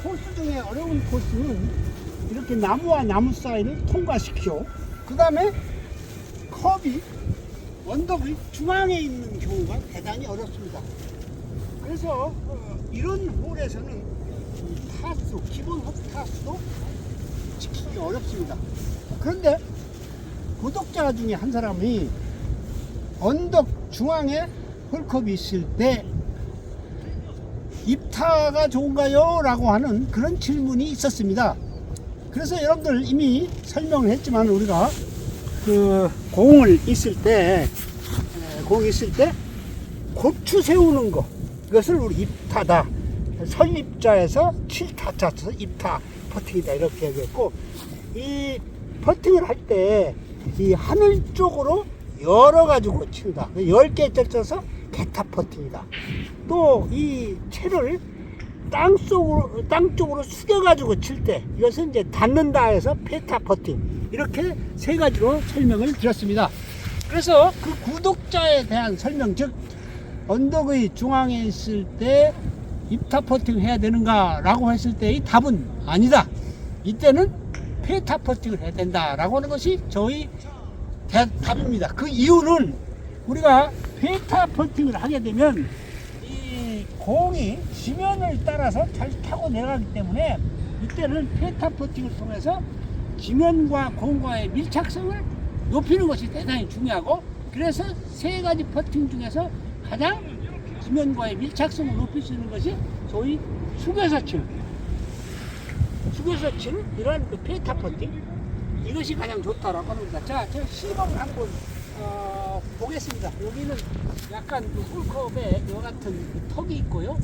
코스 중에 어려운 코스는 이렇게 나무와 나무 사이를 통과시키고, 그 다음에 컵이 언덕의 중앙에 있는 경우가 대단히 어렵습니다. 그래서 이런 홀에서는 타수, 기본 홀 타수도 지키기 어렵습니다. 그런데 구독자 중에 한 사람이 언덕 중앙에 홀컵이 있을 때 입타가 좋은가요? 라고 하는 그런 질문이 있었습니다. 그래서 여러분들 이미 설명을 했지만, 우리가 그 공이 있을 때 고추 세우는 거, 이것을 우리 입타다, 설입자에서 7타자 쳐서 입타 퍼팅이다 이렇게 얘기했고, 이 퍼팅을 할 때 이 하늘 쪽으로 열어 가지고 친다. 10개 젖혀서 개타 퍼팅이다. 또 이 채를 땅 쪽으로 숙여 가지고 칠 때 이것은 이제 닿는다 해서 페타 퍼팅, 이렇게 세 가지로 설명을 드렸습니다. 그래서 그 구독자에 대한 설명, 즉 언덕의 중앙에 있을 때 입타 퍼팅 해야 되는가 라고 했을 때의 답은 아니다. 이때는 페타 퍼팅을 해야 된다 라고 하는 것이 저희 답입니다. 그 이유는 우리가 페타 퍼팅을 하게 되면 이 공이 지면을 따라서 잘 타고 내려가기 때문에, 이때는 페타 퍼팅을 통해서 지면과 공과의 밀착성을 높이는 것이 대단히 중요하고, 그래서 세 가지 퍼팅 중에서 가장 지면과의 밀착성을 높일 수 있는 것이 소위 숙여서 치는 이러한 그 페타 퍼팅, 이것이 가장 좋다라고 합니다. 자, 제가 시범을 한번 보겠습니다. 여기는 약간 그 홀컵에 이와 같은 그 턱이 있고요,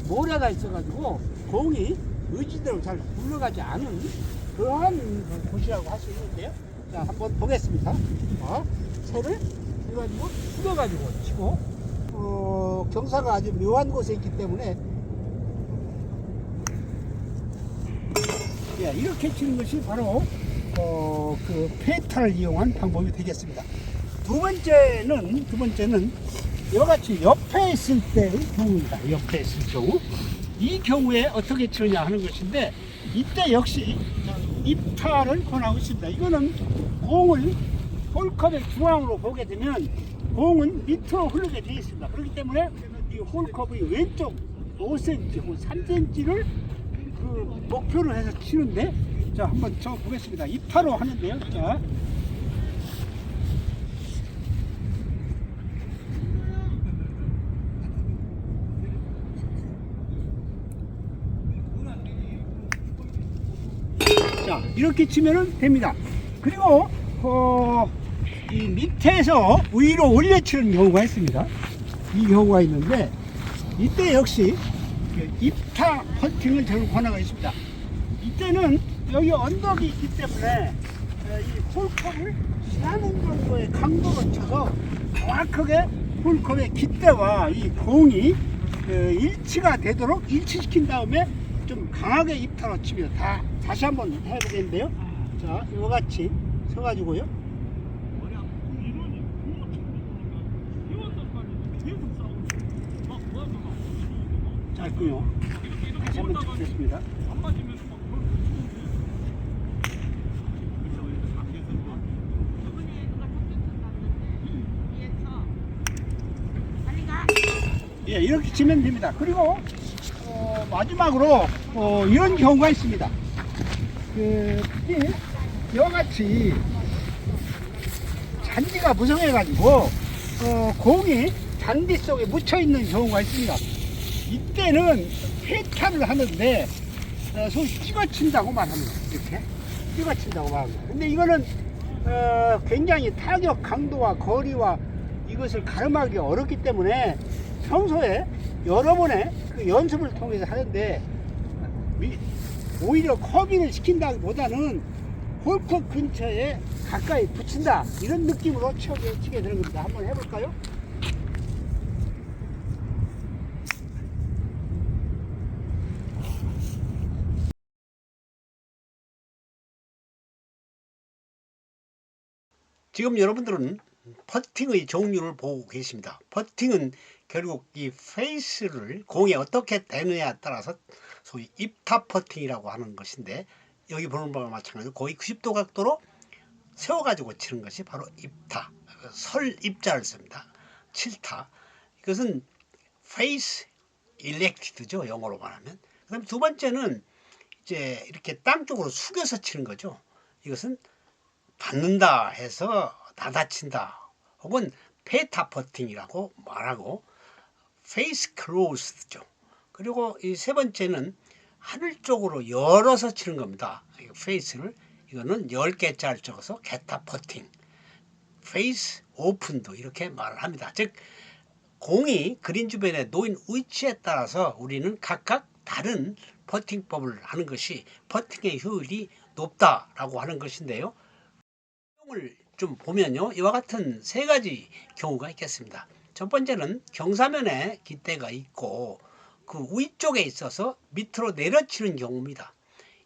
모래가 있어가지고 공이 의지대로 잘 굴러가지 않은 그러한 곳이라고 할 수 있는데요. 자, 한번 보겠습니다. 채를 해가지고 숙여가지고 치고, 경사가 아주 묘한 곳에 있기 때문에 이렇게 치는 것이 바로 그 페타를 이용한 방법이 되겠습니다. 두 번째는 이와 같이 옆에 있을 때의 경우입니다. 옆에 있을 경우, 이 경우에 어떻게 치느냐 하는 것인데, 이때 역시 입타를 권하고 있습니다. 이거는 공을 홀컵의 중앙으로 보게 되면 공은 밑으로 흐르게 되어 있습니다. 그렇기 때문에 이 홀컵의 왼쪽 5cm, 3cm를 그 목표로 해서 치는데, 자, 한번 쳐 보겠습니다. 입타로 하는데요. 자, 이렇게 치면은 됩니다. 그리고 이 밑에서 위로 올려 치는 경우가 있습니다. 이 경우가 있는데, 이때 역시 입타 퍼팅을 저는 권하고 있습니다. 이때는 여기 언덕이 있기 때문에 이 홀컵을 사는 정도의 강도로 쳐서 정확하게 홀컵의 깃대와 이 공이 일치가 되도록 일치시킨 다음에 좀 강하게 입타로 치면, 다시 한번 해보겠는데요. 자, 이와 같이 서가지고요. 짧고요. 다시 한번 쳐보겠습니다. 예, 이렇게 치면 됩니다. 그리고 마지막으로 이런 경우가 있습니다. 이와 같이 잔디가 무성해가지고 공이 잔디 속에 묻혀 있는 경우가 있습니다. 이때는 페타를 하는데 소위 찍어친다고 말합니다. 이렇게 찍어친다고 말합니다. 근데 이거는 굉장히 타격 강도와 거리와 이것을 가름하기 어렵기 때문에 평소에 여러 번의 그 연습을 통해서 하는데, 오히려 커빙을 시킨다기보다는 홀컵 근처에 가까이 붙인다, 이런 느낌으로 치게 되는 겁니다. 한번 해볼까요? 지금 여러분들은 퍼팅의 종류를 보고 계십니다. 퍼팅은 결국 이 페이스를 공이 어떻게 되느냐에 따라서 소위 입타 퍼팅이라고 하는 것인데, 여기 보는 바와 마찬가지로 거의 90도 각도로 세워가지고 치는 것이 바로 입타, 설 입자를 씁니다. 7타. 이것은 face elected죠, 영어로 말하면. 그다음 두 번째는 이제 이렇게 땅 쪽으로 숙여서 치는 거죠. 이것은 받는다 해서 닫아친다, 혹은 페타 퍼팅이라고 말하고, face closed죠. 그리고 이 세 번째는 하늘 쪽으로 열어서 치는 겁니다. 페이스를, 이거는 10개짜리 적어서 게타 퍼팅, 페이스 오픈도 이렇게 말을 합니다. 즉 공이 그린 주변에 놓인 위치에 따라서 우리는 각각 다른 퍼팅법을 하는 것이 퍼팅의 효율이 높다라고 하는 것인데요. 경우를 좀 보면요, 이와 같은 세 가지 경우가 있겠습니다. 첫 번째는 경사면에 깃대가 있고 그 위쪽에 있어서 밑으로 내려치는 경우입니다.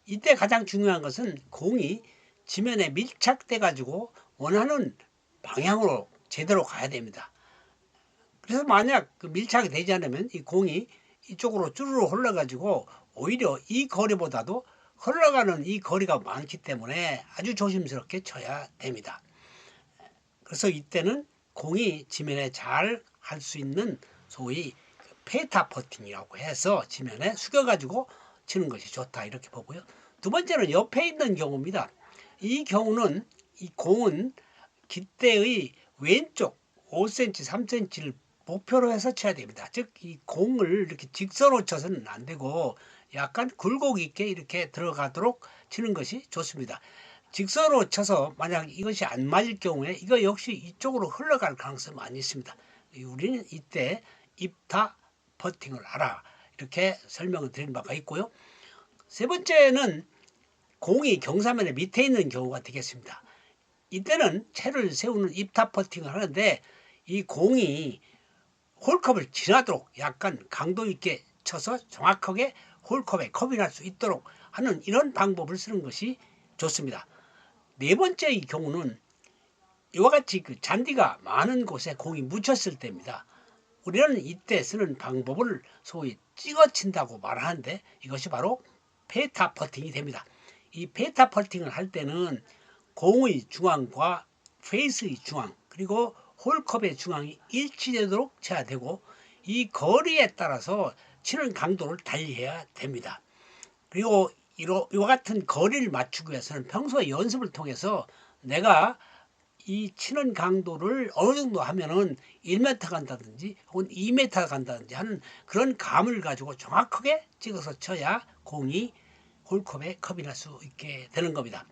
이때 가장 중요한 것은 공이 지면에 밀착돼 가지고 원하는 방향으로 제대로 가야 됩니다. 그래서 만약 그 밀착이 되지 않으면 이 공이 이쪽으로 쭈르르 흘러가지고 오히려 이 거리보다도 흘러가는 이 거리가 많기 때문에 아주 조심스럽게 쳐야 됩니다. 그래서 이때는 공이 지면에 잘 갈 수 있는 소위 페타 퍼팅이라고 해서 지면에 숙여가지고 치는 것이 좋다, 이렇게 보고요. 두 번째는 옆에 있는 경우입니다. 이 경우는 이 공은 깃대의 왼쪽 5cm, 3cm를 목표로 해서 쳐야 됩니다. 즉 이 공을 이렇게 직선으로 쳐서는 안 되고 약간 굴곡 있게 이렇게 들어가도록 치는 것이 좋습니다. 직선으로 쳐서 만약 이것이 안 맞을 경우에 이거 역시 이쪽으로 흘러갈 가능성이 많이 있습니다. 우리는 이때 입타 퍼팅을 하라, 이렇게 설명을 드린 바가 있고요. 세 번째는 공이 경사면에 밑에 있는 경우가 되겠습니다. 이때는 채를 세우는 입타 퍼팅을 하는데 이 공이 홀컵을 지나도록 약간 강도 있게 쳐서 정확하게 홀컵에 컵이 날 수 있도록 하는 이런 방법을 쓰는 것이 좋습니다. 네 번째의 경우는 이와 같이 그 잔디가 많은 곳에 공이 묻혔을 때입니다. 우리는 이때 쓰는 방법을 소위 찍어 친다고 말하는데 이것이 바로 페타 퍼팅이 됩니다. 이 페타 퍼팅을 할 때는 공의 중앙과 페이스의 중앙, 그리고 홀컵의 중앙이 일치되도록 쳐야 되고, 이 거리에 따라서 치는 강도를 달리해야 됩니다. 그리고 이와 같은 거리를 맞추기 위해서는 평소 연습을 통해서 내가 이 치는 강도를 어느 정도 하면은 1m 간다든지 혹은 2m 간다든지 하는 그런 감을 가지고 정확하게 찍어서 쳐야 공이 홀컵에 컵이 날 수 있게 되는 겁니다.